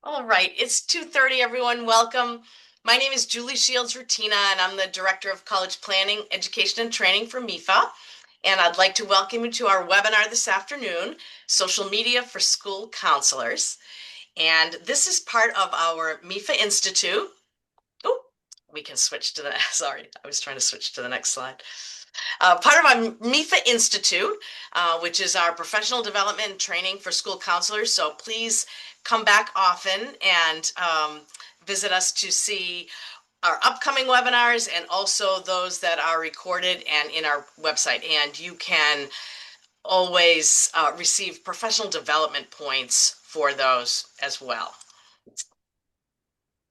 All right, it's 2:30, everyone. Welcome. My name is Julie Shields Rutina, and I'm the Director of College Planning, Education, and Training for MEFA. And I'd like to welcome you to our webinar this afternoon, Social Media for School Counselors. And this is part of our MEFA Institute. Oh, we can switch to the, sorry, I was trying to switch to the next slide. Part of our MEFA Institute, which is our professional development and training for school counselors. So please come back often and visit us to see our upcoming webinars and also those that are recorded and in our website. And you can always receive professional development points for those as well.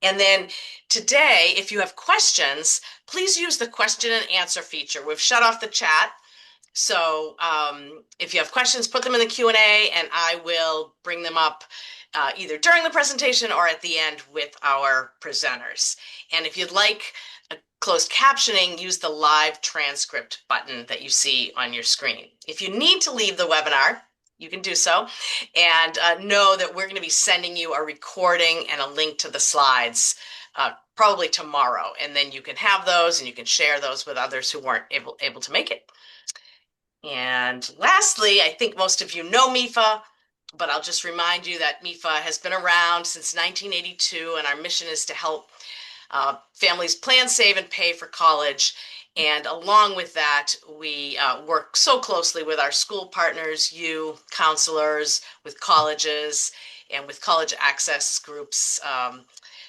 And then today, if you have questions, please use the question and answer feature. We've shut off the chat. So if you have questions, put them in the Q&A and I will bring them up either during the presentation or at the end with our presenters. And if you'd like a closed captioning, use the live transcript button that you see on your screen. If you need to leave the webinar, you can do so. And know that we're going to be sending you a recording and a link to the slides probably tomorrow. And then you can have those and you can share those with others who weren't able to make it. And lastly, I think most of you know MEFA, but I'll just remind you that MEFA has been around since 1982, and our mission is to help families plan, save, and pay for college. And along with that, we work so closely with our school partners, you counselors, with colleges, and with college access groups.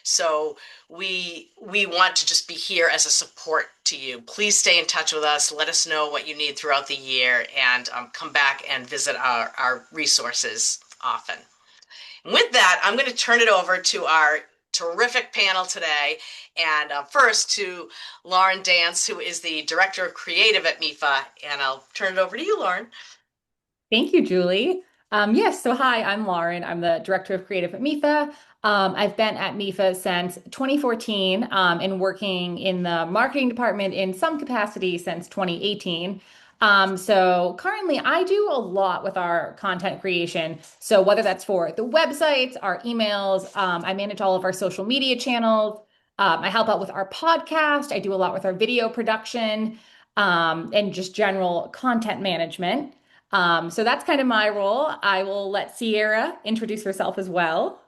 So we want to just be here as a support to you. Please stay in touch with us. Let us know what you need throughout the year and come back and visit our resources often. And with that, I'm going to turn it over to our terrific panel today. And first to Lauren Dance, who is the Director of Creative at MEFA. And I'll turn it over to you, Lauren. Thank you, Julie. Yes, so hi, I'm Lauren. I'm the Director of Creative at MEFA. I've been at MEFA since 2014 and working in the marketing department in some capacity since 2018. So currently, I do a lot with our content creation. So whether that's for the websites, our emails, I manage all of our social media channels. I help out with our podcast. I do a lot with our video production and just general content management. So that's kind of my role. I will let Sierra introduce herself as well.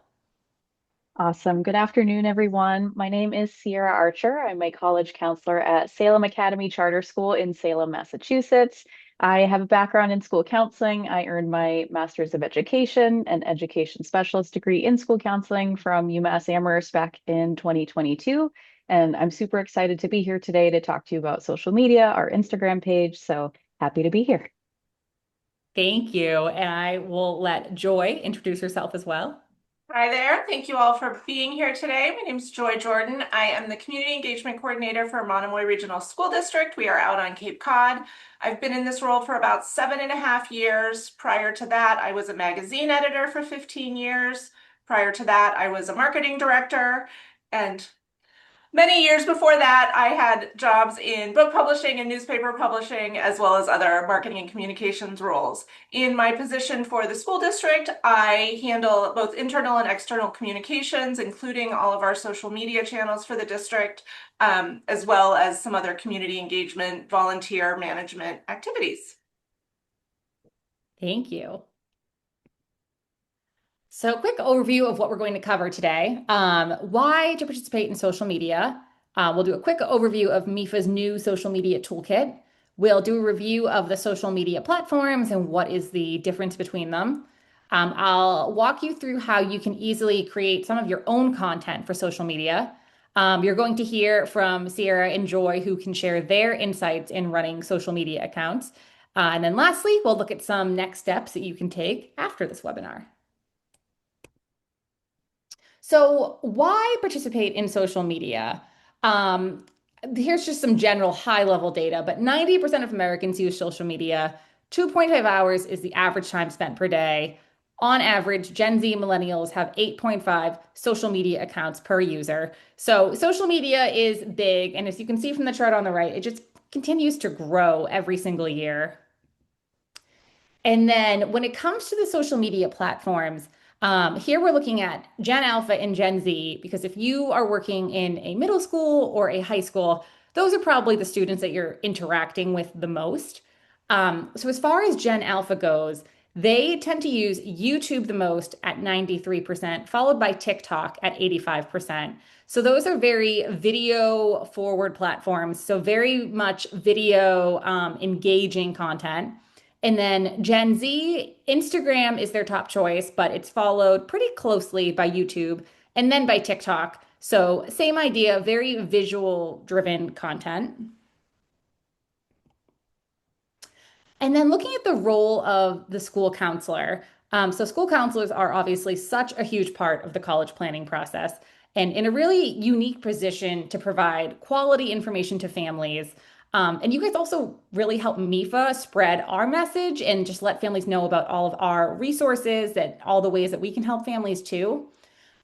Awesome. Good afternoon, everyone. My name is Sierra Archer. I'm a college counselor at Salem Academy Charter School in Salem, Massachusetts. I have a background in school counseling. I earned my Master's of Education and Education Specialist degree in school counseling from UMass Amherst back in 2022. And I'm super excited to be here today to talk to you about social media, our Instagram page. So happy to be here. Thank you. And I will let Joy introduce herself as well. Hi there. Thank you all for being here today. My name is Joy Jordan. I am the Community Engagement Coordinator for Monomoy Regional School District. We are out on Cape Cod. I've been in this role for about 7.5 years. Prior to that, I was a magazine editor for 15 years. Prior to that, I was a marketing director. And many years before that, I had jobs in book publishing and newspaper publishing, as well as other marketing and communications roles. In my position for the school district, I handle both internal and external communications, including all of our social media channels for the district, as well as some other community engagement, volunteer management activities. Thank you. So, quick overview of what we're going to cover today. Why to participate in social media. We'll do a quick overview of MEFA's new social media toolkit. We'll do a review of the social media platforms and what is the difference between them. I'll walk you through how you can easily create some of your own content for social media. You're going to hear from Sierra and Joy, who can share their insights in running social media accounts. And then lastly, we'll look at some next steps that you can take after this webinar. So, why participate in social media? Here's just some general high level data, but 90% of Americans use social media. 2.5 hours is the average time spent per day. On average, Gen Z millennials have 8.5 social media accounts per user. So, social media is big. And as you can see from the chart on the right, it just continues to grow every single year. And then when it comes to the social media platforms, Here we're looking at Gen Alpha and Gen Z because if you are working in a middle school or a high school, those are probably the students that you're interacting with the most. So as far as Gen Alpha goes, they tend to use YouTube the most at 93%, followed by TikTok at 85%. So those are very video forward platforms. So very much video engaging content. And then Gen Z, Instagram is their top choice, but it's followed pretty closely by YouTube and then by TikTok. So same idea, very visual driven content. And then looking at the role of the school counselor. So school counselors are obviously such a huge part of the college planning process and in a really unique position to provide quality information to families. And you guys also really help MEFA spread our message and just let families know about all of our resources and all the ways that we can help families too.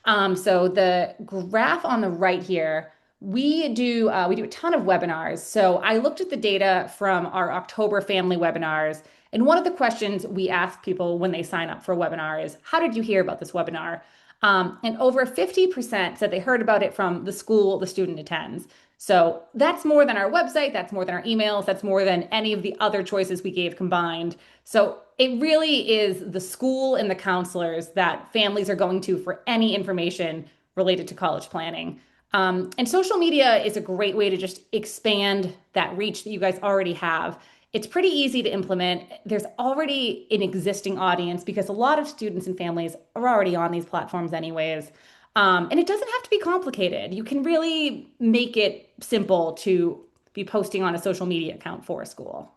So the graph on the right here, we do a ton of webinars. So I looked at the data from our October family webinars, and one of the questions we ask people when they sign up for a webinar is, "How did you hear about this webinar?" And over 50% said they heard about it from the school the student attends. So that's more than our website, that's more than our emails, that's more than any of the other choices we gave combined. So it really is the school and the counselors that families are going to for any information related to college planning. And social media is a great way to just expand that reach that you guys already have. It's pretty easy to implement. There's already an existing audience because a lot of students and families are already on these platforms anyways. And it doesn't have to be complicated. You can really make it simple to be posting on a social media account for a school.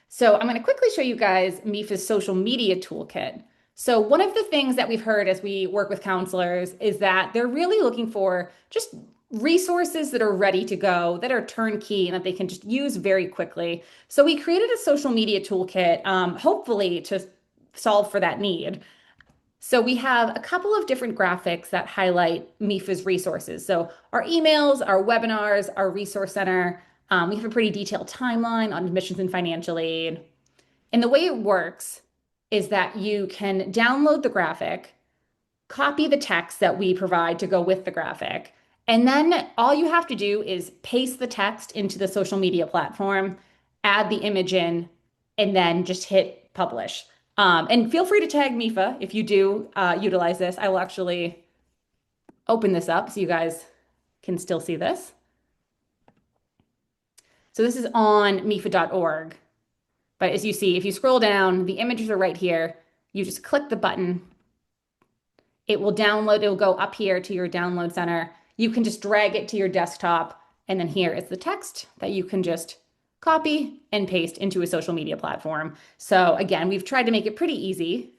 So I'm going to quickly show you guys MEFA's social media toolkit. So one of the things that we've heard as we work with counselors is that they're really looking for just resources that are ready to go, that are turnkey, and that they can just use very quickly. So we created a social media toolkit, hopefully to solve for that need. So we have a couple of different graphics that highlight MEFA's resources. So our emails, our webinars, our resource center. We have a pretty detailed timeline on admissions and financial aid. And the way it works is that you can download the graphic, copy the text that we provide to go with the graphic, and then all you have to do is paste the text into the social media platform, add the image in, and then just hit publish. And feel free to tag MEFA if you do utilize this. I will actually open this up so you guys can still see this. So this is on MEFA.org. But as you see, if you scroll down, the images are right here. You just click the button. It will download, it will go up here to your download center. You can just drag it to your desktop. And then here is the text that you can just copy and paste into a social media platform. So again, we've tried to make it pretty easy.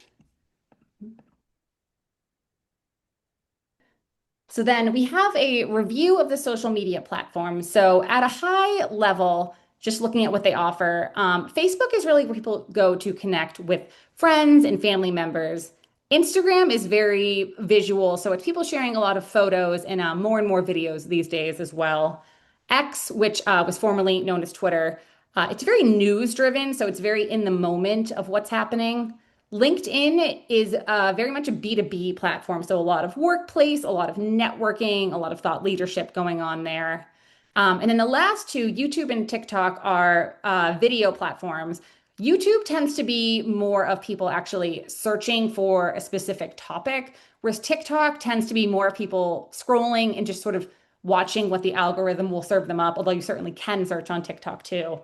So then we have a review of the social media platform. So at a high level, just looking at what they offer, Facebook is really where people go to connect with friends and family members. Instagram is very visual, so it's people sharing a lot of photos and more and more videos these days as well. X, which was formerly known as Twitter, it's very news driven, so it's very in the moment of what's happening. LinkedIn is very much a B2B platform, so a lot of workplace, a lot of networking, a lot of thought leadership going on there. And then the last two, YouTube and TikTok, are video platforms. YouTube tends to be more of people actually searching for a specific topic, whereas TikTok tends to be more of people scrolling and just sort of watching what the algorithm will serve them up, although you certainly can search on TikTok too.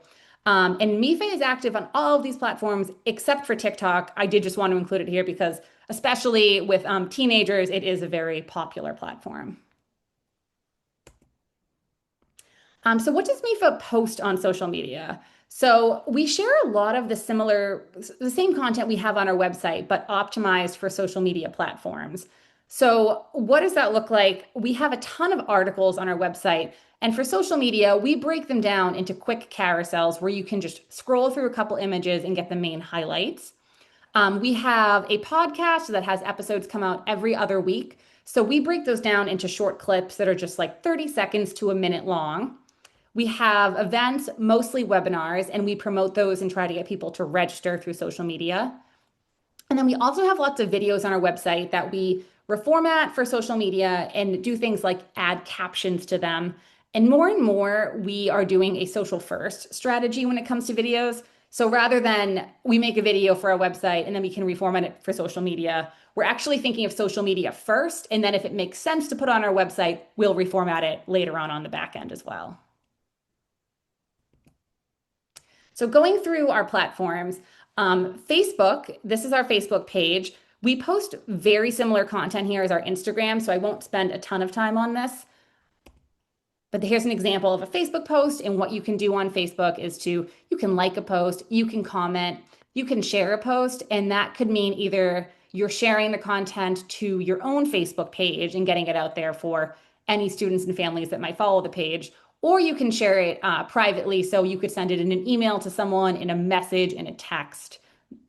And MEFA is active on all of these platforms except for TikTok. I did just want to include it here because, especially with teenagers, it is a very popular platform. So what does MEFA post on social media? So we share a lot of the same content we have on our website, but optimized for social media platforms. So what does that look like? We have a ton of articles on our website, and for social media, we break them down into quick carousels where you can just scroll through a couple images and get the main highlights. We have a podcast that has episodes come out every other week. So we break those down into short clips that are just like 30 seconds to a minute long. We have events, mostly webinars, and we promote those and try to get people to register through social media. And then we also have lots of videos on our website that we reformat for social media and do things like add captions to them. And more, we are doing a social first strategy when it comes to videos. So rather than we make a video for our website and then we can reformat it for social media, we're actually thinking of social media first. And then if it makes sense to put on our website, we'll reformat it later on the back end as well. So going through our platforms, Facebook, this is our Facebook page. We post very similar content here as our Instagram, so I won't spend a ton of time on this. But here's an example of a Facebook post, and what you can do on Facebook is you can like a post, you can comment, you can share a post, and that could mean either you're sharing the content to your own Facebook page and getting it out there for any students and families that might follow the page, or you can share it privately. So you could send it in an email to someone, in a message, in a text,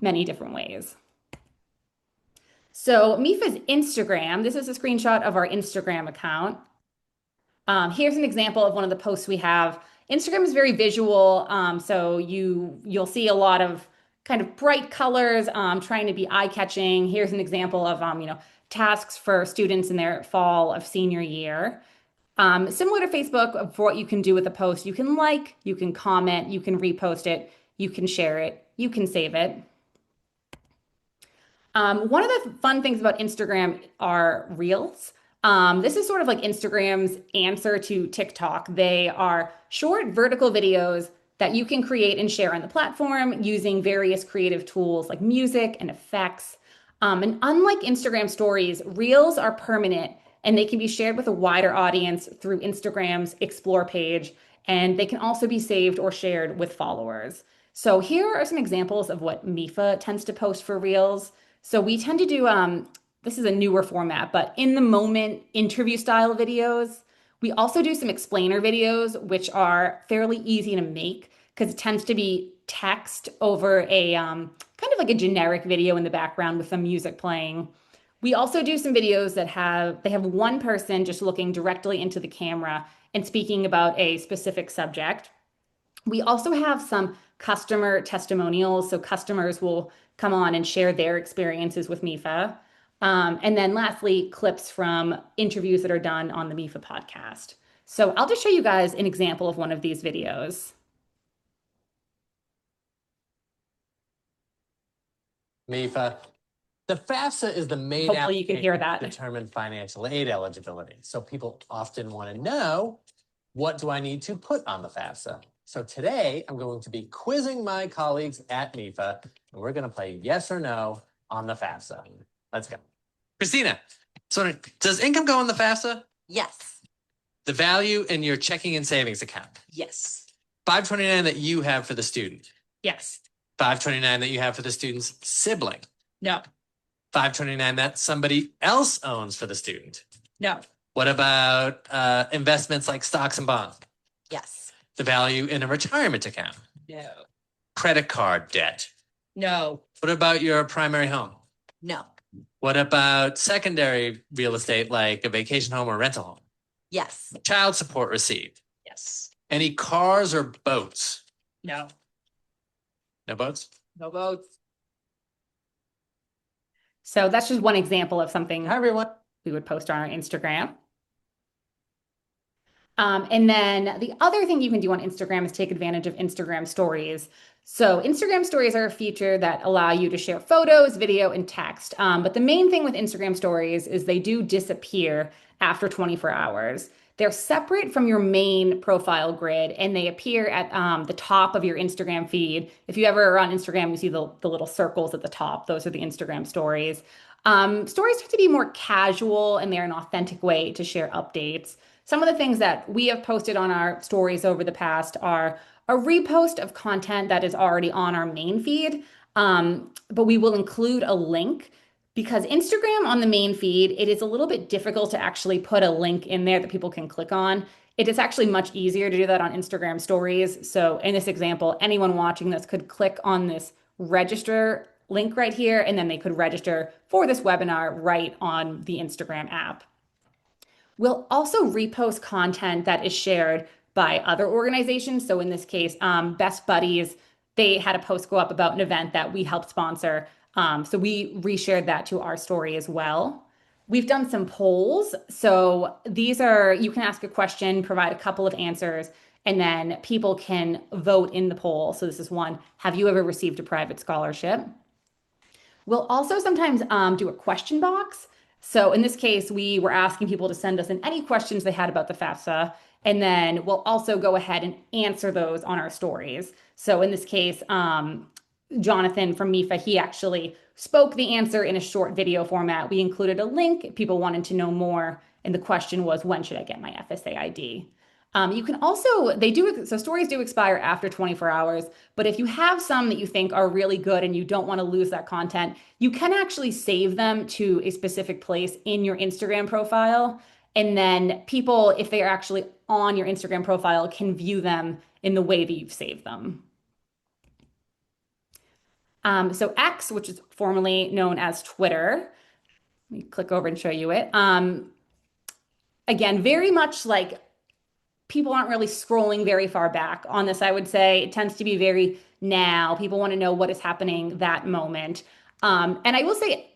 many different ways. So MEFA's Instagram, this is a screenshot of our Instagram account. Here's an example of one of the posts we have. Instagram is very visual, so you'll see a lot of kind of bright colors, trying to be eye-catching. Here's an example of tasks for students in their fall of senior year. Similar to Facebook, for what you can do with a post, you can like, you can comment, you can repost it, you can share it, you can save it. One of the fun things about Instagram are Reels. This is sort of like Instagram's answer to TikTok. They are short vertical videos that you can create and share on the platform using various creative tools like music and effects. And unlike Instagram stories, Reels are permanent and they can be shared with a wider audience through Instagram's Explore page. And they can also be saved or shared with followers. So here are some examples of what MEFA tends to post for Reels. So we tend to do this is a newer format, but in the moment interview style videos. We also do some explainer videos, which are fairly easy to make because it tends to be text over a kind of like a generic video in the background with some music playing. We also do some videos that have one person just looking directly into the camera and speaking about a specific subject. We also have some customer testimonials, so customers will come on and share their experiences with MEFA. And then lastly, clips from interviews that are done on the MEFA podcast. So I'll just show you guys an example of one of these videos. MEFA. The FAFSA is the main Hopefully you can hear that. to determine financial aid eligibility. So people often want to know, what do I need to put on the FAFSA? So today I'm going to be quizzing my colleagues at MEFA, and we're going to play yes or no on the FAFSA. Let's go. Christina, so does income go in the FAFSA? Yes. The value in your checking and savings account? Yes. 529 that you have for the student? Yes. 529 that you have for the student's sibling? No. 529 that somebody else owns for the student? No. What about investments like stocks and bonds? Yes. The value in a retirement account? No. Credit card debt? No. What about your primary home? No. What about secondary real estate like a vacation home or rental home? Yes. Child support received? Yes. Any cars or boats? No. No boats? No votes. So that's just one example of something Hi, everyone. we would post on our Instagram. And then the other thing you can do on Instagram is take advantage of Instagram stories. So Instagram stories are a feature that allow you to share photos, video, and text. But the main thing with Instagram stories is they do disappear after 24 hours. They're separate from your main profile grid and they appear at the top of your Instagram feed. If you ever are on Instagram, you see the little circles at the top. Those are the Instagram stories. Stories tend to be more casual and they're an authentic way to share updates. Some of the things that we have posted on our stories over the past are a repost of content that is already on our main feed, but we will include a link because Instagram on the main feed, it is a little bit difficult to actually put a link in there that people can click on. It is actually much easier to do that on Instagram stories. So in this example, anyone watching this could click on this register link right here, and then they could register for this webinar right on the Instagram app. We'll also repost content that is shared by other organizations. So in this case, Best Buddies, they had a post go up about an event that we helped sponsor. So we reshared that to our story as well. We've done some polls. So these are, you can ask a question, provide a couple of answers, and then people can vote in the poll. So this is one, have you ever received a private scholarship? We'll also sometimes do a question box. So in this case, we were asking people to send us in any questions they had about the FAFSA, and then we'll also go ahead and answer those on our stories. So in this case, Jonathan from MEFA, he actually spoke the answer in a short video format. We included a link if people wanted to know more, and the question was, when should I get my FSA ID? You can also, so stories do expire after 24 hours, but if you have some that you think are really good and you don't want to lose that content, you can actually save them to a specific place in your Instagram profile. And then people, if they are actually on your Instagram profile, can view them in the way that you've saved them. So X, which is formerly known as Twitter, let me click over and show you it. Again, very much like people aren't really scrolling very far back on this, I would say. It tends to be very now. People want to know what is happening that moment. And I will say,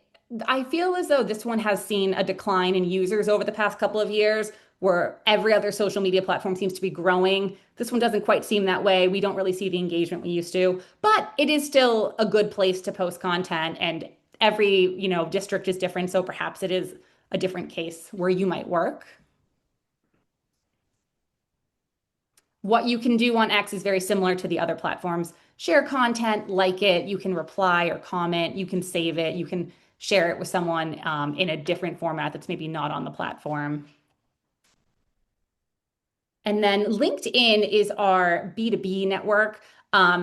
I feel as though this one has seen a decline in users over the past couple of years, where every other social media platform seems to be growing. This one doesn't quite seem that way. We don't really see the engagement we used to, but it is still a good place to post content, and every, district is different, so perhaps it is a different case where you might work. What you can do on X is very similar to the other platforms. Share content, like it, you can reply or comment, you can save it, you can share it with someone in a different format that's maybe not on the platform. And then LinkedIn is our B2B network.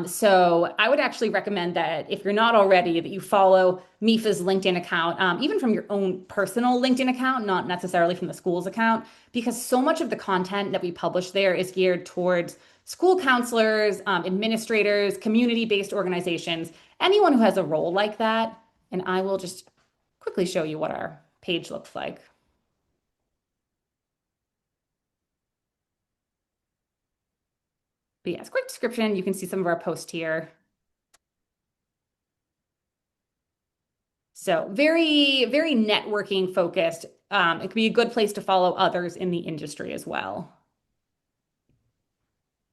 So I would actually recommend that if you're not already, that you follow MEFA's LinkedIn account, even from your own personal LinkedIn account, not necessarily from the school's account, because so much of the content that we publish there is geared towards school counselors, administrators, community-based organizations, anyone who has a role like that. And I will just quickly show you what our page looks like. But yes, quick description. You can see some of our posts here. So very, very networking focused. It could be a good place to follow others in the industry as well.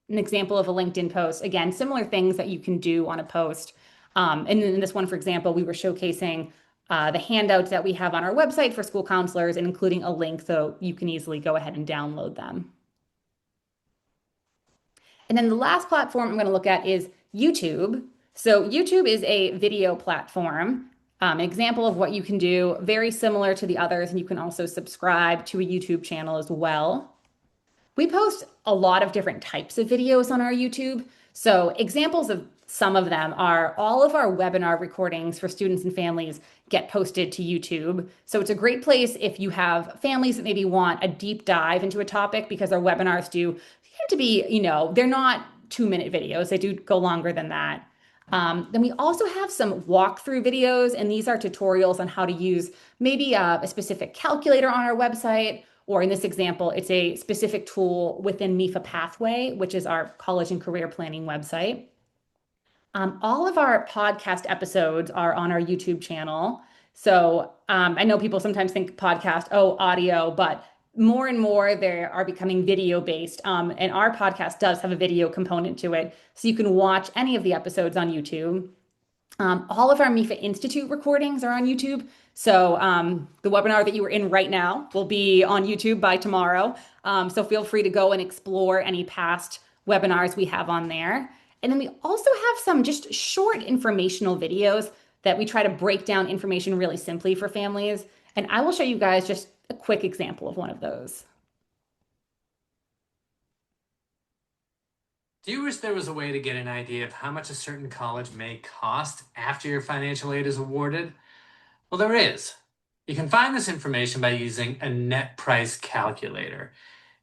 An example of a LinkedIn post, again, similar things that you can do on a post. And in this one, for example, we were showcasing the handouts that we have on our website for school counselors and including a link so you can easily go ahead and download them. And then the last platform I'm going to look at is YouTube. So YouTube is a video platform, an example of what you can do, very similar to the others, and you can also subscribe to a YouTube channel as well. We post a lot of different types of videos on our YouTube. So examples of some of them are all of our webinar recordings for students and families get posted to YouTube. So it's a great place if you have families that maybe want a deep dive into a topic, because our webinars do tend to be, they're not 2-minute videos. They do go longer than that. Then we also have some walkthrough videos, and these are tutorials on how to use maybe a specific calculator on our website, or in this example, it's a specific tool within MEFA Pathway, which is our college and career planning website. All of our podcast episodes are on our YouTube channel. So I know people sometimes think podcast, oh, audio, but more and more they are becoming video based. And our podcast does have a video component to it. So you can watch any of the episodes on YouTube. All of our MEFA Institute recordings are on YouTube. So the webinar that you were in right now will be on YouTube by tomorrow. So feel free to go and explore any past webinars we have on there. And then we also have some just short informational videos that we try to break down information really simply for families. And I will show you guys just a quick example of one of those. Do you wish there was a way to get an idea of how much a certain college may cost after your financial aid is awarded? Well, there is. You can find this information by using a net price calculator,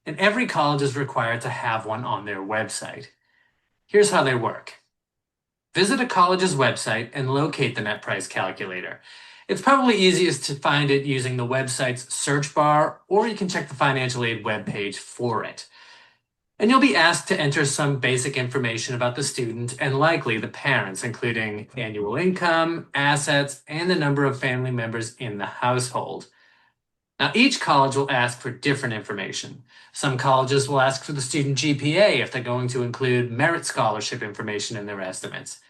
and every college is required to have one on their website. Here's how they work. Visit a college's website and locate the net price calculator. It's probably easiest to find it using the website's search bar, or you can check the financial aid webpage for it. And you'll be asked to enter some basic information about the student and likely the parents, including annual income, assets, and the number of family members in the household. Now, each college will ask for different information. Some colleges will ask for the student GPA if they're going to include merit scholarship information in their estimates.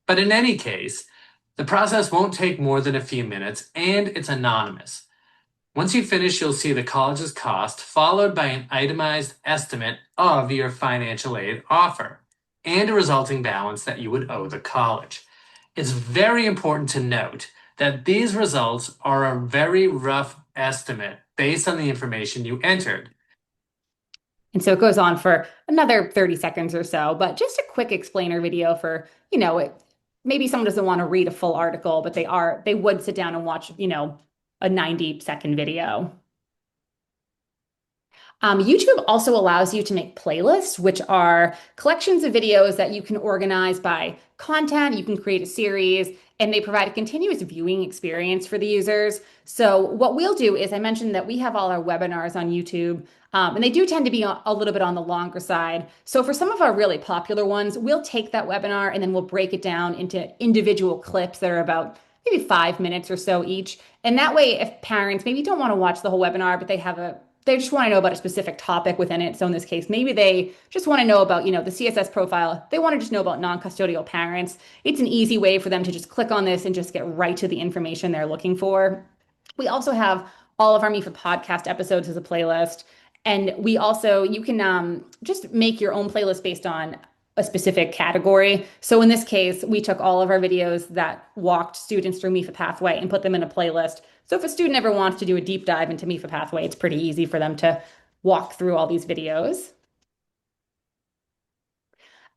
But in any case, the process won't take more than a few minutes and it's anonymous. Once you finish, you'll see the college's cost, followed by an itemized estimate of your financial aid offer and a resulting balance that you would owe the college. It's very important to note that these results are a very rough estimate based on the information you entered. And so it goes on for another 30 seconds or so, but just a quick explainer video for, maybe someone doesn't want to read a full article, but they would sit down and watch, a 90-second video. YouTube also allows you to make playlists, which are collections of videos that you can organize by content. You can create a series, and they provide a continuous viewing experience for the users. So what we'll do is I mentioned that we have all our webinars on YouTube, and they do tend to be a little bit on the longer side. So for some of our really popular ones, we'll take that webinar and then we'll break it down into individual clips that are about maybe 5 minutes or so each. And that way, if parents maybe don't want to watch the whole webinar, but they just want to know about a specific topic within it. So in this case, maybe they just want to know about, the CSS profile. They want to just know about non-custodial parents. It's an easy way for them to just click on this and just get right to the information they're looking for. We also have all of our MEFA podcast episodes as a playlist. And you can just make your own playlist based on a specific category. So in this case, we took all of our videos that walked students through MEFA Pathway and put them in a playlist. So if a student ever wants to do a deep dive into MEFA Pathway, it's pretty easy for them to walk through all these videos.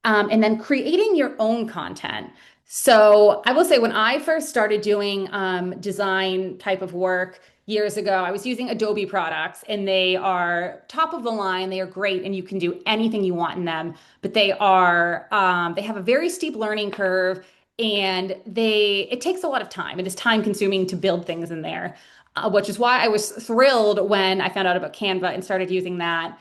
And then creating your own content. So I will say when I first started doing design type of work years ago, I was using Adobe products and they are top of the line. They are great and you can do anything you want in them, but they have a very steep learning curve and it takes a lot of time. It is time consuming to build things in there, which is why I was thrilled when I found out about Canva and started using that.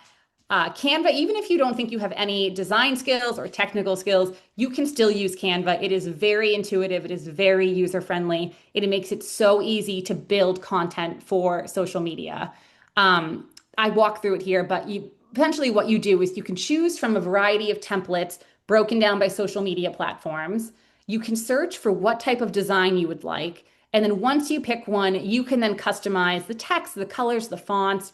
Canva, even if you don't think you have any design skills or technical skills, you can still use Canva. It is very intuitive. It is very user-friendly. It makes it so easy to build content for social media. I walk through it here, but essentially what you do is you can choose from a variety of templates broken down by social media platforms. You can search for what type of design you would like. And then once you pick one, you can then customize the text, the colors, the fonts.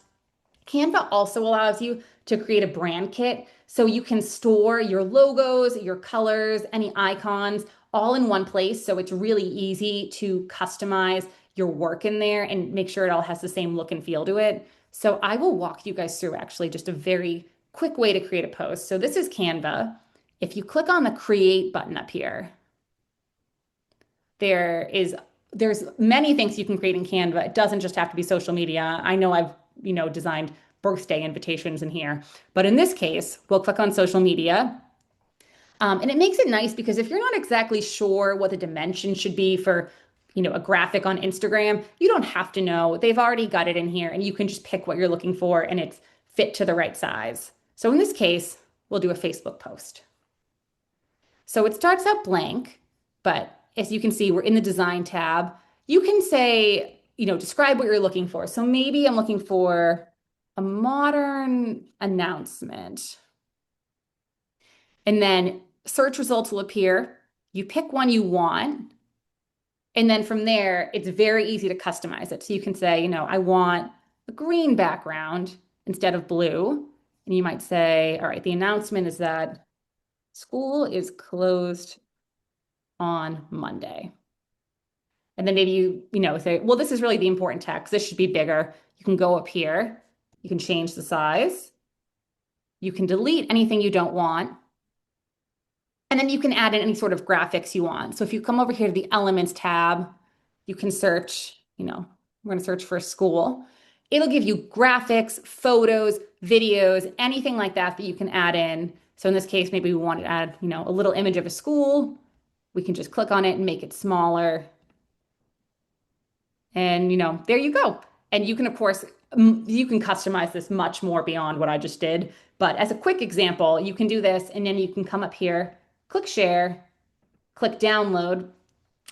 Canva also allows you to create a brand kit so you can store your logos, your colors, any icons all in one place. So it's really easy to customize your work in there and make sure it all has the same look and feel to it. So I will walk you guys through actually just a very quick way to create a post. So this is Canva. If you click on the create button up here, there's many things you can create in Canva. It doesn't just have to be social media. I know I've designed birthday invitations in here, but in this case, we'll click on social media. And it makes it nice because if you're not exactly sure what the dimension should be for, a graphic on Instagram, you don't have to know. They've already got it in here and you can just pick what you're looking for and it's fit to the right size. So in this case, we'll do a Facebook post. So it starts out blank, but as you can see, we're in the design tab. You can say, describe what you're looking for. So maybe I'm looking for a modern announcement. And then search results will appear. You pick one you want. And then from there, it's very easy to customize it. So you can say, I want a green background instead of blue. And you might say, all right, the announcement is that school is closed on Monday. And then maybe you say, well, this is really the important text. This should be bigger. You can go up here. You can change the size. You can delete anything you don't want. And then you can add in any sort of graphics you want. So if you come over here to the Elements tab, you can search, we're going to search for school. It'll give you graphics, photos, videos, anything like that that you can add in. So in this case, maybe we want to add, a little image of a school. We can just click on it and make it smaller. And, there you go. And you can, of course, You can customize this much more beyond what I just did. But as a quick example, you can do this and then you can come up here, click share, click download.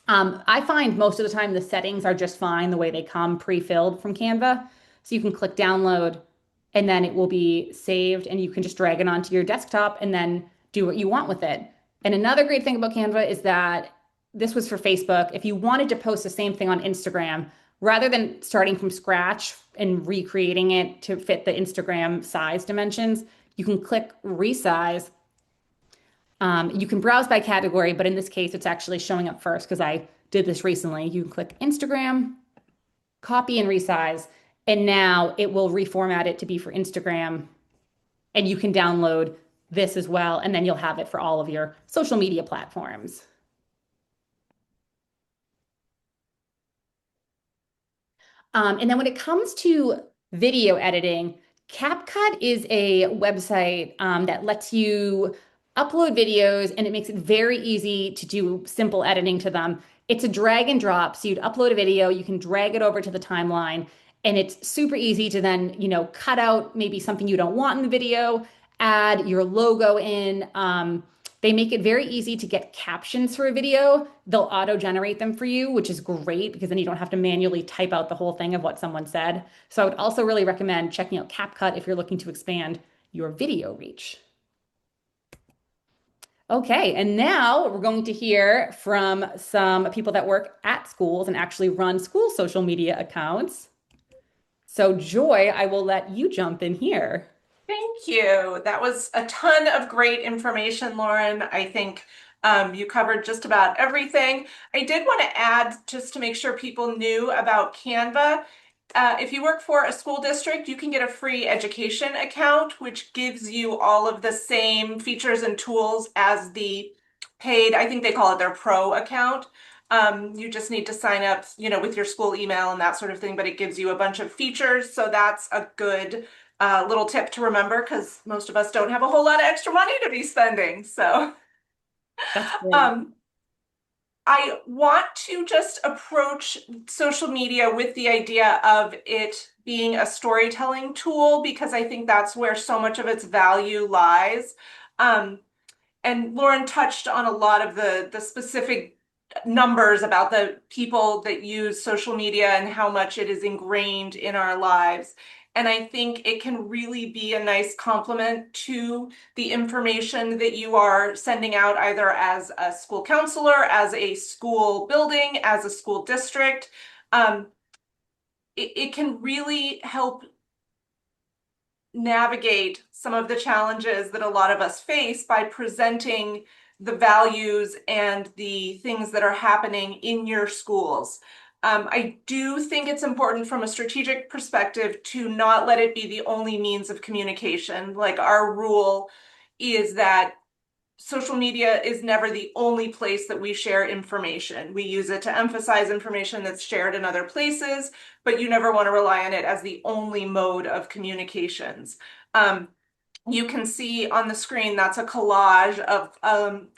I find most of the time the settings are just fine the way they come pre-filled from Canva. So you can click download and then it will be saved and you can just drag it onto your desktop and then do what you want with it. And another great thing about Canva is that this was for Facebook. If you wanted to post the same thing on Instagram, rather than starting from scratch and recreating it to fit the Instagram size dimensions, you can click resize. You can browse by category, but in this case, it's actually showing up first because I did this recently. You can click Instagram, copy and resize, and now it will reformat it to be for Instagram. And you can download this as well, and then you'll have it for all of your social media platforms. And then when it comes to video editing, CapCut is a website that lets you upload videos and it makes it very easy to do simple editing to them. It's a drag and drop. So you'd upload a video, you can drag it over to the timeline, and it's super easy to then, cut out maybe something you don't want in the video, add your logo in. They make it very easy to get captions for a video. They'll auto generate them for you, which is great because then you don't have to manually type out the whole thing of what someone said. So I would also really recommend checking out CapCut if you're looking to expand your video reach. Okay, and now we're going to hear from some people that work at schools and actually run school social media accounts. So Joy, I will let you jump in here. Thank you. That was a ton of great information, Lauren. I think you covered just about everything. I did want to add, just to make sure people knew about Canva. If you work for a school district, you can get a free education account, which gives you all of the same features and tools as the paid, I think they call it their pro account. You just need to sign up, with your school email and that sort of thing, but it gives you a bunch of features. So that's a good little tip to remember because most of us don't have a whole lot of extra money to be spending. So That's great. I want to just approach social media with the idea of it being a storytelling tool because I think that's where so much of its value lies. And Lauren touched on a lot of the specific numbers about the people that use social media and how much it is ingrained in our lives. And I think it can really be a nice complement to the information that you are sending out either as a school counselor, as a school building, as a school district. It can really help navigate some of the challenges that a lot of us face by presenting the values and the things that are happening in your schools. I do think it's important from a strategic perspective to not let it be the only means of communication. Like our rule is that social media is never the only place that we share information. We use it to emphasize information that's shared in other places, but you never want to rely on it as the only mode of communications. You can see on the screen that's a collage of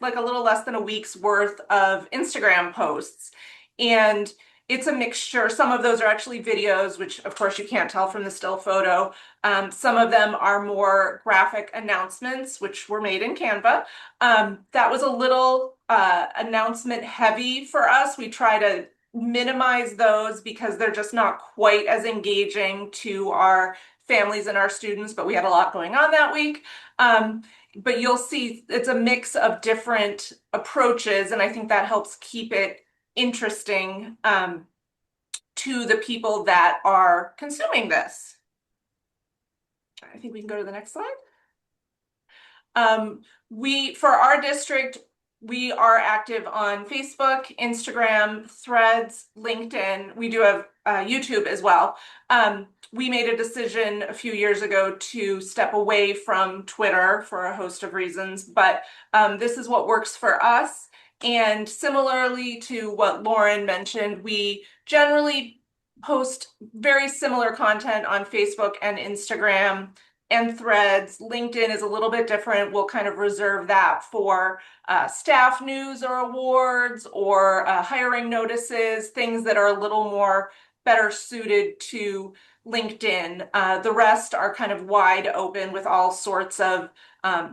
like a little less than a week's worth of Instagram posts. And it's a mixture. Some of those are actually videos, which of course you can't tell from the still photo. Some of them are more graphic announcements, which were made in Canva. That was a little announcement heavy for us. We try to minimize those because they're just not quite as engaging to our families and our students, but we had a lot going on that week. But you'll see it's a mix of different approaches, and I think that helps keep it interesting to the people that are consuming this. I think we can go to the next slide. For our district, we are active on Facebook, Instagram, Threads, LinkedIn. We do have YouTube as well. We made a decision a few years ago to step away from Twitter for a host of reasons, but this is what works for us. And similarly to what Lauren mentioned, we generally post very similar content on Facebook and Instagram and Threads. LinkedIn is a little bit different. We'll kind of reserve that for staff news or awards or hiring notices, things that are a little more better suited to LinkedIn. The rest are kind of wide open with all sorts of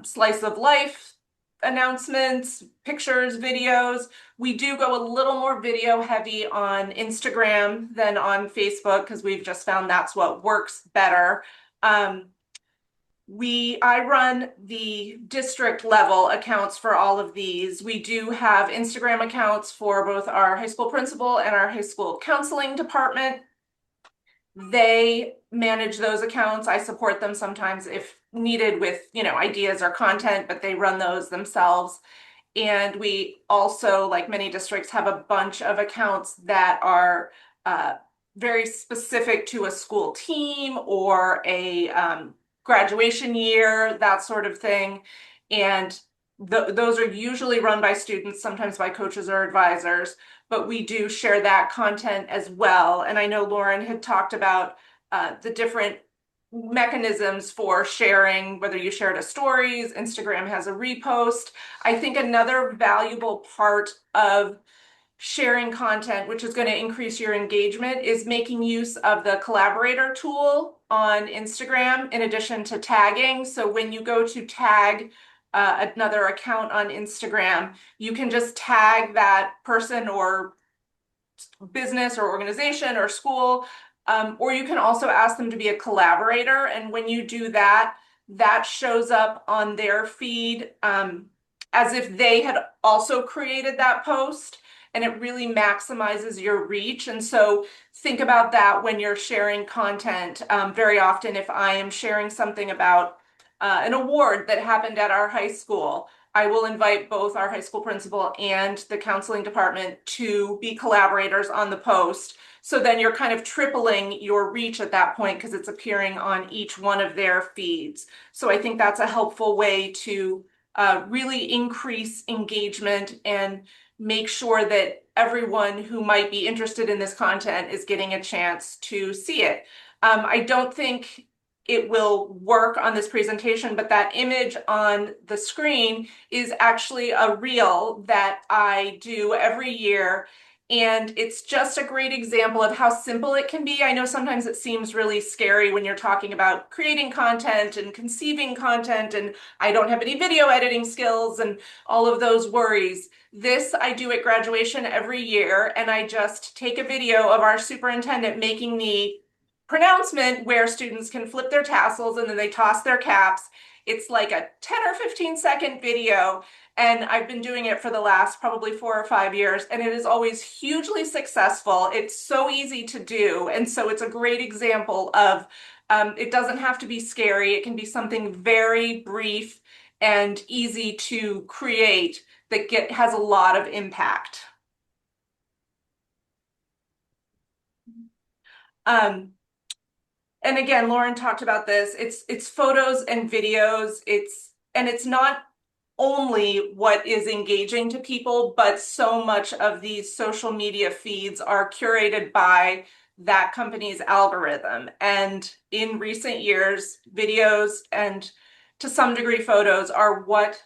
slice of life announcements, pictures, videos. We do go a little more video heavy on Instagram than on Facebook because we've just found that's what works better. I run the district level accounts for all of these. We do have Instagram accounts for both our high school principal and our high school counseling department. They manage those accounts. I support them sometimes if needed with, ideas or content, but they run those themselves. And we also, like many districts, have a bunch of accounts that are very specific to a school team or a graduation year, that sort of thing. And those are usually run by students, sometimes by coaches or advisors, but we do share that content as well. And I know Lauren had talked about the different mechanisms for sharing, whether you share to stories, Instagram has a repost. I think another valuable part of sharing content, which is going to increase your engagement, is making use of the collaborator tool on Instagram in addition to tagging. So when you go to tag another account on Instagram, you can just tag that person or business or organization or school, or you can also ask them to be a collaborator. And when you do that, that shows up on their feed as if they had also created that post, and it really maximizes your reach. And so think about that when you're sharing content. Very often, if I am sharing something about an award that happened at our high school, I will invite both our high school principal and the counseling department to be collaborators on the post. So then you're kind of tripling your reach at that point because it's appearing on each one of their feeds. So I think that's a helpful way to really increase engagement and make sure that everyone who might be interested in this content is getting a chance to see it. I don't think it will work on this presentation, but that image on the screen is actually a reel that I do every year. And it's just a great example of how simple it can be. I know sometimes it seems really scary when you're talking about creating content and conceiving content, and I don't have any video editing skills and all of those worries. This I do at graduation every year, and I just take a video of our superintendent making the pronouncement where students can flip their tassels and then they toss their caps. It's like a 10 or 15-second video, and I've been doing it for the last probably 4 or 5 years, and it is always hugely successful. It's so easy to do, and so it's a great example of it doesn't have to be scary. It can be something very brief and easy to create that has a lot of impact. And again, Lauren talked about this. It's photos and videos. It's not only what is engaging to people, but so much of these social media feeds are curated by that company's algorithm. And in recent years, videos and to some degree photos are what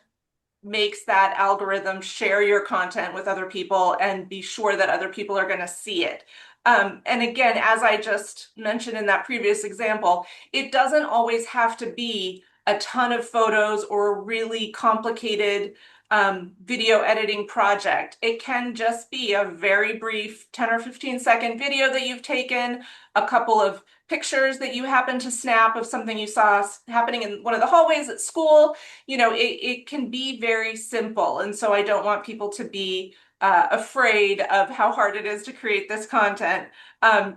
makes that algorithm share your content with other people and be sure that other people are going to see it. And again, as I just mentioned in that previous example, it doesn't always have to be a ton of photos or a really complicated video editing project. It can just be a very brief 10 or 15-second video that you've taken, a couple of pictures that you happen to snap of something you saw happening in one of the hallways at school. It can be very simple. And so I don't want people to be afraid of how hard it is to create this content.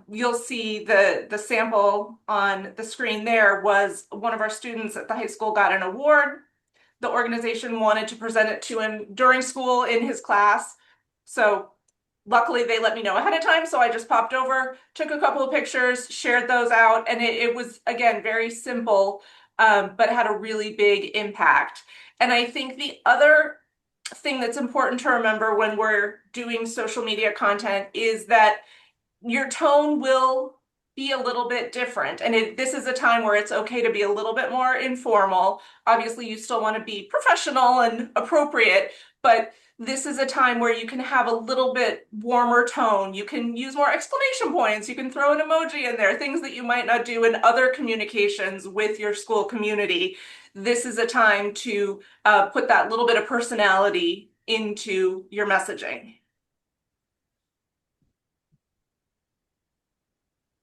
You'll see the sample on the screen there was one of our students at the high school got an award. The organization wanted to present it to him during school in his class. So luckily they let me know ahead of time. So I just popped over, took a couple of pictures, shared those out. And it was, again, very simple, but had a really big impact. And I think the other thing that's important to remember when we're doing social media content is that your tone will be a little bit different. And this is a time where it's okay to be a little bit more informal. Obviously, you still want to be professional and appropriate, but this is a time where you can have a little bit warmer tone. You can use more exclamation points. You can throw an emoji in there, things that you might not do in other communications with your school community. This is a time to put that little bit of personality into your messaging.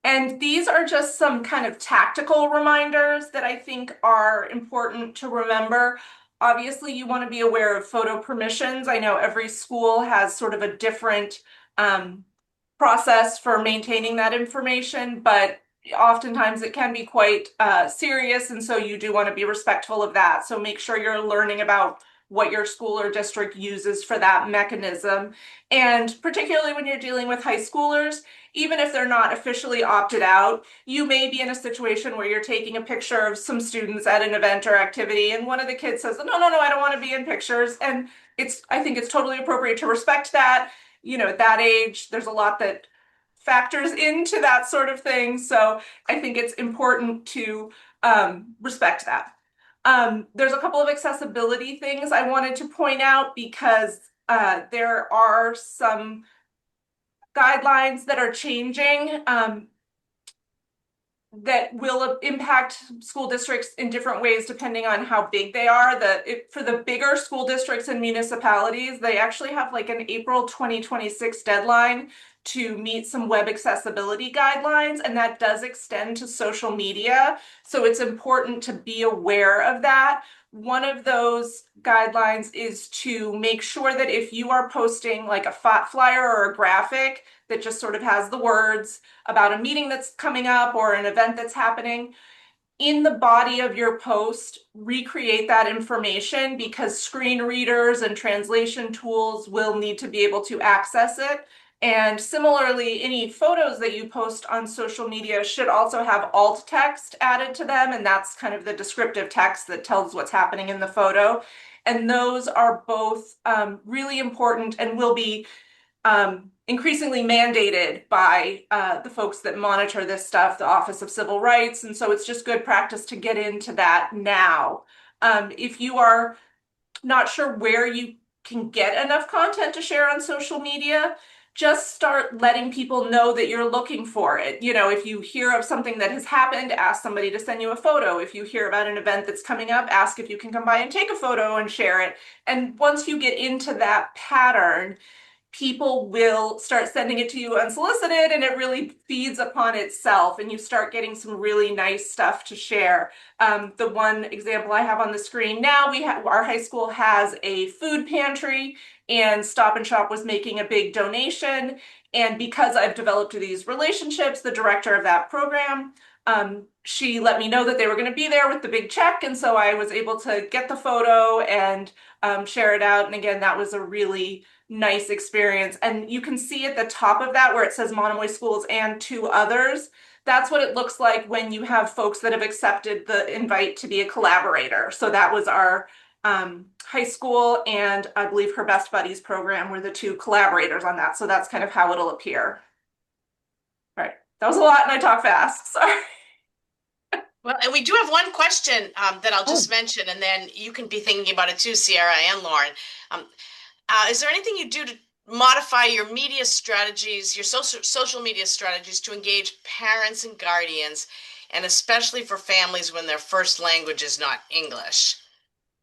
And these are just some kind of tactical reminders that I think are important to remember. Obviously, you want to be aware of photo permissions. I know every school has sort of a different process for maintaining that information, but oftentimes it can be quite serious, and so you do want to be respectful of that. So make sure you're learning about what your school or district uses for that mechanism. And particularly when you're dealing with high schoolers, even if they're not officially opted out, you may be in a situation where you're taking a picture of some students at an event or activity, and one of the kids says, no, no, no, I don't want to be in pictures. And I think it's totally appropriate to respect that. You know, at that age, there's a lot that factors into that sort of thing. So I think it's important to respect that. There's a couple of accessibility things I wanted to point out because there are some guidelines that are changing that will impact school districts in different ways depending on how big they are. For the bigger school districts and municipalities, they actually have like an April 2026 deadline to meet some web accessibility guidelines, and that does extend to social media. So it's important to be aware of that. One of those guidelines is to make sure that if you are posting like a flyer or a graphic that just sort of has the words about a meeting that's coming up or an event that's happening, in the body of your post, recreate that information because screen readers and translation tools will need to be able to access it. And similarly, any photos that you post on social media should also have alt text added to them, and that's kind of the descriptive text that tells what's happening in the photo. And those are both really important and will be increasingly mandated by the folks that monitor this stuff, the Office of Civil Rights. And so it's just good practice to get into that now. If you are not sure where you can get enough content to share on social media, just start letting people know that you're looking for it. You know, if you hear of something that has happened, ask somebody to send you a photo. If you hear about an event that's coming up, ask if you can come by and take a photo and share it. And once you get into that pattern, people will start sending it to you unsolicited, and it really feeds upon itself, and you start getting some really nice stuff to share. The one example I have on the screen now, our high school has a food pantry, and Stop and Shop was making a big donation. And because I've developed these relationships, the director of that program, she let me know that they were going to be there with the big check, and so I was able to get the photo and share it out. And again, that was a really nice experience. And you can see at the top of that where it says Monomoy Schools and two others. That's what it looks like when you have folks that have accepted the invite to be a collaborator. So that was our high school, and I believe her Best Buddies program were the two collaborators on that. So that's kind of how it'll appear. All right, that was a lot and I talk fast. Sorry. Well, and we do have one question that I'll just mention, and then you can be thinking about it too, Sierra and Lauren. Um, is there anything you do to modify your media strategies, your social media strategies to engage parents and guardians, and especially for families when their first language is not English?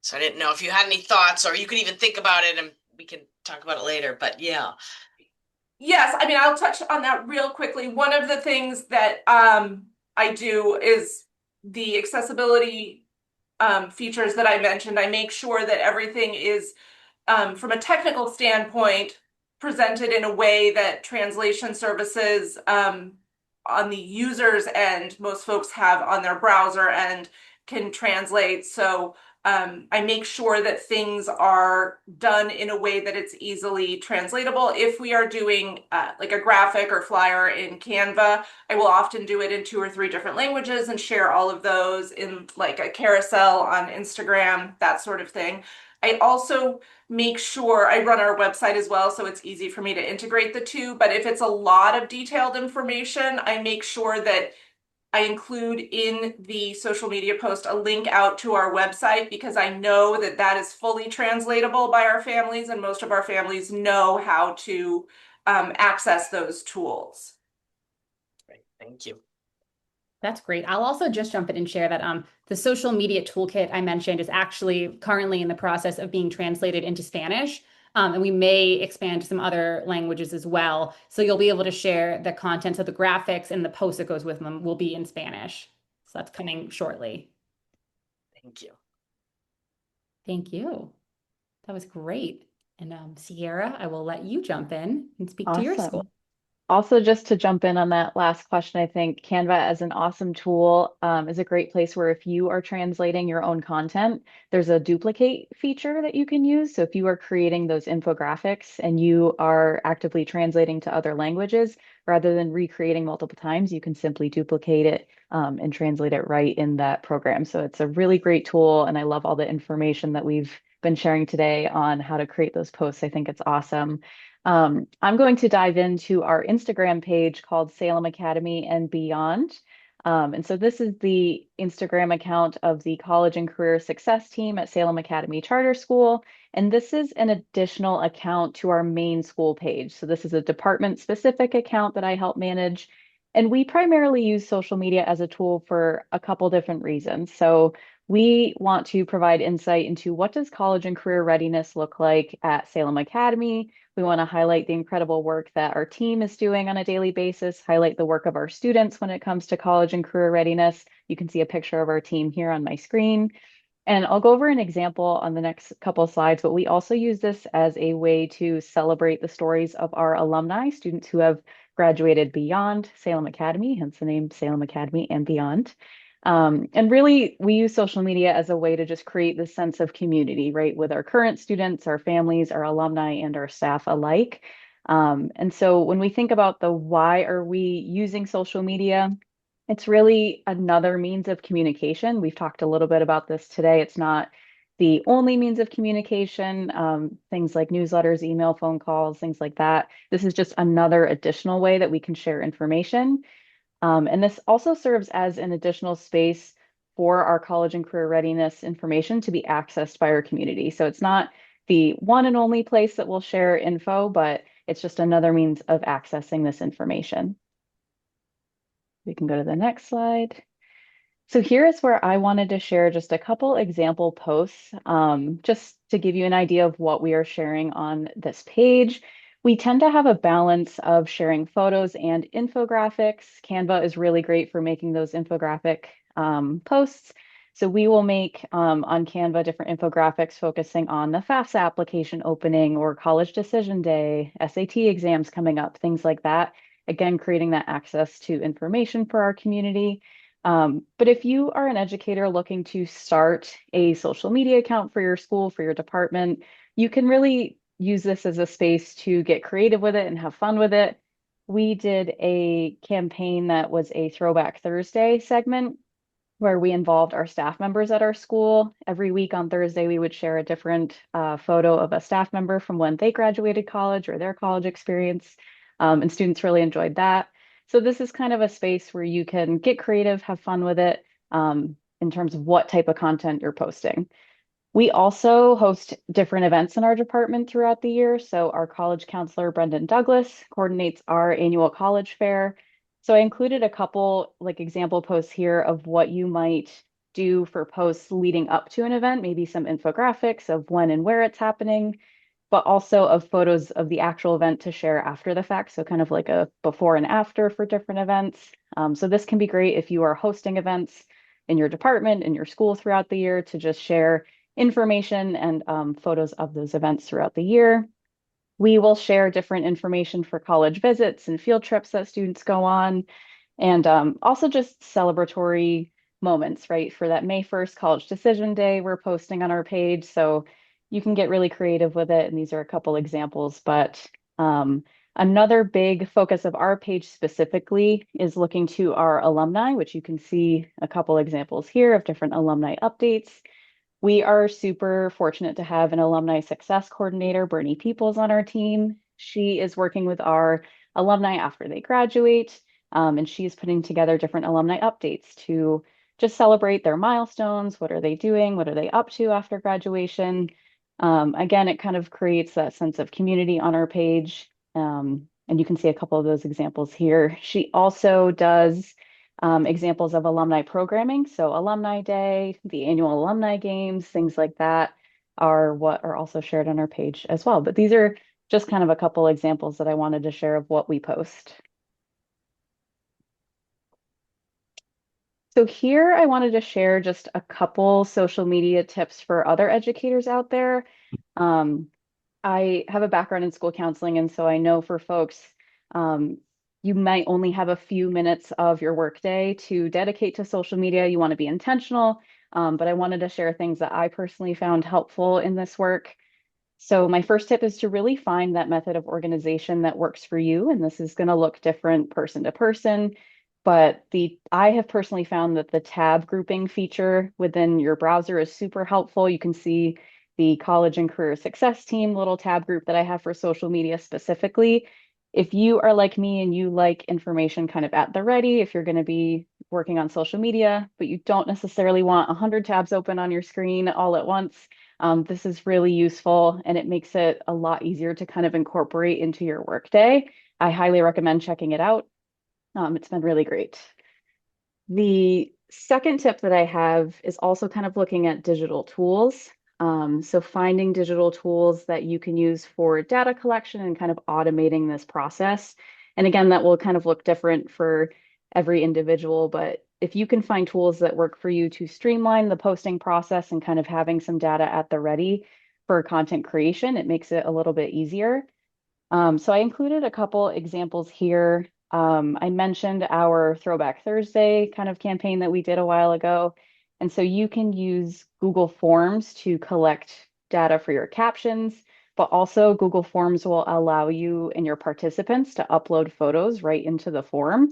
So I didn't know if you had any thoughts, or you could even think about it and we can talk about it later, but yeah. Yes, I mean, I'll touch on that real quickly. One of the things that I do is the accessibility features that I mentioned. I make sure that everything is, from a technical standpoint, presented in a way that translation services on the user's end, most folks have on their browser end, can translate. So I make sure that things are done in a way that it's easily translatable. If we are doing like a graphic or flyer in Canva, I will often do it in 2 or 3 different languages and share all of those in like a carousel on Instagram, that sort of thing. I also make sure I run our website as well, so it's easy for me to integrate the two. But if it's a lot of detailed information, I make sure that I include in the social media post a link out to our website because I know that that is fully translatable by our families, and most of our families know how to access those tools. Great, thank you. That's great. I'll also just jump in and share that the social media toolkit I mentioned is actually currently in the process of being translated into Spanish. And we may expand to some other languages as well. So you'll be able to share the contents of the graphics, and the post that goes with them will be in Spanish. So that's coming shortly. Thank you. Thank you. That was great. And Sierra, I will let you jump in and speak to your school. Awesome. Also, just to jump in on that last question, I think Canva as an awesome tool is a great place where if you are translating your own content, there's a duplicate feature that you can use. So if you are creating those infographics and you are actively translating to other languages, rather than recreating multiple times, you can simply duplicate it and translate it right in that program. So it's a really great tool, and I love all the information that we've been sharing today on how to create those posts. I think it's awesome. I'm going to dive into our Instagram page called Salem Academy and Beyond. And so this is the Instagram account of the College and Career Success team at Salem Academy Charter School. And this is an additional account to our main school page. So this is a department specific account that I help manage. And we primarily use social media as a tool for a couple different reasons. So we want to provide insight into what does college and career readiness look like at Salem Academy. We want to highlight the incredible work that our team is doing on a daily basis, highlight the work of our students when it comes to college and career readiness. You can see a picture of our team here on my screen. And I'll go over an example on the next couple of slides, but we also use this as a way to celebrate the stories of our alumni, students who have graduated beyond Salem Academy, hence the name Salem Academy and Beyond. And really, we use social media as a way to just create this sense of community, right, with our current students, our families, our alumni, and our staff alike. And so when we think about the why are we using social media, it's really another means of communication. We've talked a little bit about this today. It's not the only means of communication, things like newsletters, email, phone calls, things like that. This is just another additional way that we can share information. And this also serves as an additional space for our college and career readiness information to be accessed by our community. So it's not the one and only place that we'll share info, but it's just another means of accessing this information. We can go to the next slide. So here is where I wanted to share just a couple example posts, just to give you an idea of what we are sharing on this page. We tend to have a balance of sharing photos and infographics. Canva is really great for making those infographic posts. So we will make on Canva different infographics focusing on the FAFSA application opening or college decision day, SAT exams coming up, things like that. Again, creating that access to information for our community. But if you are an educator looking to start a social media account for your school, for your department, you can really use this as a space to get creative with it and have fun with it. We did a campaign that was a Throwback Thursday segment where we involved our staff members at our school. Every week on Thursday, we would share a different photo of a staff member from when they graduated college or their college experience. And students really enjoyed that. So this is kind of a space where you can get creative, have fun with it in terms of what type of content you're posting. We also host different events in our department throughout the year. So our college counselor, Brendan Douglas, coordinates our annual college fair. So I included a couple like example posts here of what you might do for posts leading up to an event, maybe some infographics of when and where it's happening, but also of photos of the actual event to share after the fact. So kind of like a before and after for different events. So this can be great if you are hosting events in your department, in your school throughout the year to just share information and photos of those events throughout the year. We will share different information for college visits and field trips that students go on, and also just celebratory moments, right? For that May 1st College Decision Day, we're posting on our page. So you can get really creative with it. And these are a couple examples, but another big focus of our page specifically is looking to our alumni, which you can see a couple examples here of different alumni updates. We are super fortunate to have an alumni success coordinator, Bernie Peoples, on our team. She is working with our alumni after they graduate. And she's putting together different alumni updates to just celebrate their milestones. What are they doing? What are they up to after graduation? Again, it kind of creates that sense of community on our page. And you can see a couple of those examples here. She also does examples of alumni programming. So Alumni Day, the annual alumni games, things like that are what are also shared on our page as well. But these are just kind of a couple examples that I wanted to share of what we post. So here I wanted to share just a couple social media tips for other educators out there. Um, I have a background in school counseling, and so I know for folks, um, you might only have a few minutes of your workday to dedicate to social media. You want to be intentional, but I wanted to share things that I personally found helpful in this work. So my first tip is to really find that method of organization that works for you. And this is going to look different person to person. But I have personally found that the tab grouping feature within your browser is super helpful. You can see the college and career success team little tab group that I have for social media specifically. If you are like me and you like information kind of at the ready, if you're going to be working on social media, but you don't necessarily want 100 tabs open on your screen all at once, this is really useful and it makes it a lot easier to kind of incorporate into your workday. I highly recommend checking it out. It's been really great. The second tip that I have is also kind of looking at digital tools. So finding digital tools that you can use for data collection and kind of automating this process. And again, that will kind of look different for every individual, but if you can find tools that work for you to streamline the posting process and kind of having some data at the ready for content creation, it makes it a little bit easier. So I included a couple examples here. I mentioned our Throwback Thursday kind of campaign that we did a while ago. And so you can use Google Forms to collect data for your captions, but also Google Forms will allow you and your participants to upload photos right into the form.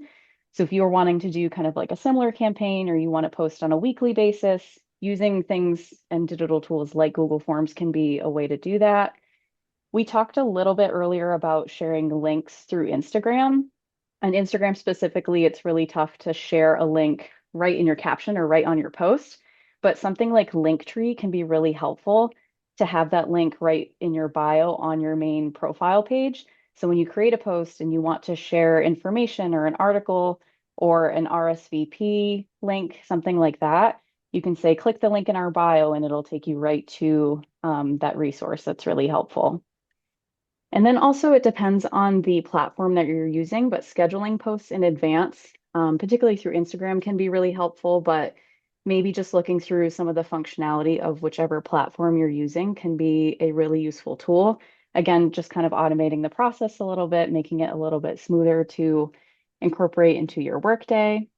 So if you're wanting to do kind of like a similar campaign or you want to post on a weekly basis, using things and digital tools like Google Forms can be a way to do that. We talked a little bit earlier about sharing links through Instagram. And Instagram specifically, it's really tough to share a link right in your caption or right on your post. But something like Linktree can be really helpful to have that link right in your bio on your main profile page. So when you create a post and you want to share information or an article or an RSVP link, something like that, you can say, click the link in our bio, and it'll take you right to that resource. That's really helpful. And then also it depends on the platform that you're using, but scheduling posts in advance, particularly through Instagram, can be really helpful, but maybe just looking through some of the functionality of whichever platform you're using can be a really useful tool. Again, just kind of automating the process a little bit, making it a little bit smoother to incorporate into your workday.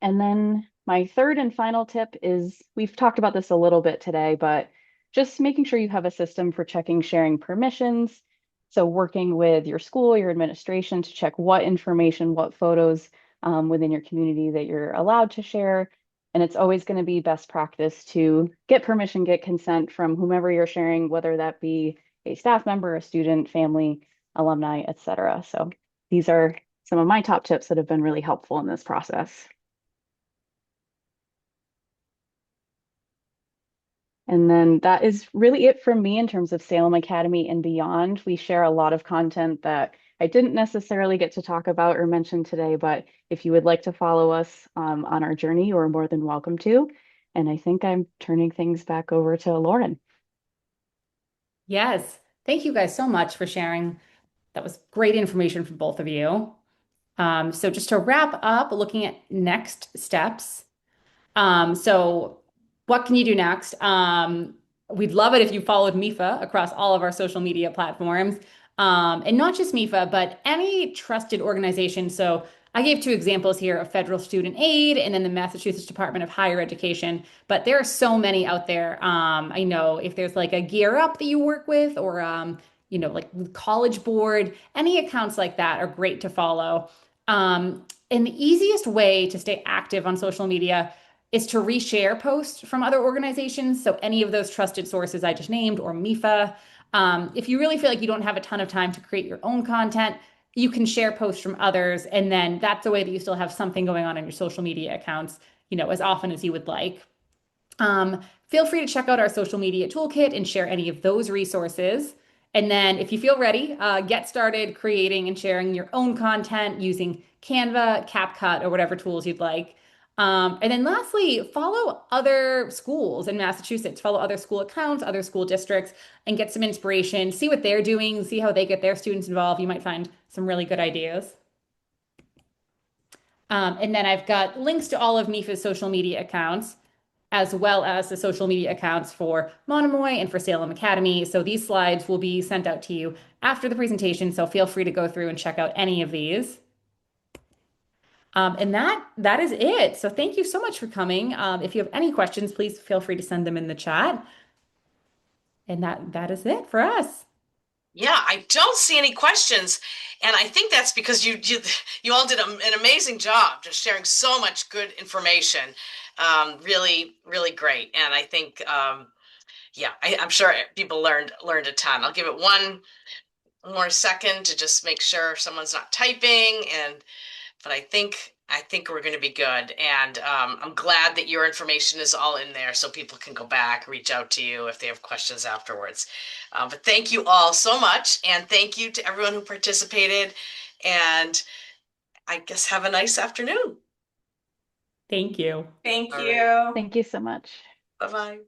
And then my third and final tip is we've talked about this a little bit today, but just making sure you have a system for checking sharing permissions. So working with your school, your administration to check what information, what photos within your community that you're allowed to share. And it's always going to be best practice to get permission, get consent from whomever you're sharing, whether that be a staff member, a student, family, alumni, etc. So these are some of my top tips that have been really helpful in this process. And then that is really it from me in terms of Salem Academy and beyond. We share a lot of content that I didn't necessarily get to talk about or mention today, but if you would like to follow us on our journey, you are more than welcome to. And I think I'm turning things back over to Lauren. Yes. Thank you guys so much for sharing. That was great information from both of you. So just to wrap up, looking at next steps. So what can you do next? We'd love it if you followed MEFA across all of our social media platforms. And not just MEFA, but any trusted organization. So I gave two examples here of federal student aid and then the Massachusetts Department of Higher Education, but there are so many out there. I know if there's like a Gear Up that you work with or, like College Board, any accounts like that are great to follow. And the easiest way to stay active on social media is to reshare posts from other organizations. So any of those trusted sources I just named or MEFA. If you really feel like you don't have a ton of time to create your own content, you can share posts from others, and then that's a way that you still have something going on your social media accounts, as often as you would like. Feel free to check out our social media toolkit and share any of those resources. And then, if you feel ready, get started creating and sharing your own content using Canva, CapCut, or whatever tools you'd like. And then, lastly, follow other schools in Massachusetts, follow other school accounts, other school districts, and get some inspiration. See what they're doing, see how they get their students involved. You might find some really good ideas. And then I've got links to all of MEFA's social media accounts, as well as the social media accounts for Monomoy and for Salem Academy. So these slides will be sent out to you after the presentation. So feel free to go through and check out any of these. And that is it. So thank you so much for coming. If you have any questions, please feel free to send them in the chat. And that is it for us. Yeah, I don't see any questions, and I think that's because you all did an amazing job just sharing so much good information. Really, really great. And I think yeah, I'm sure people learned a ton. I'll give it one more second to just make sure someone's not typing, but I think we're going to be good. And I'm glad that your information is all in there so people can go back, reach out to you if they have questions afterwards. But thank you all so much, and thank you to everyone who participated. And I guess have a nice afternoon. Thank you. Thank All right. you. Thank you so much. Bye-bye.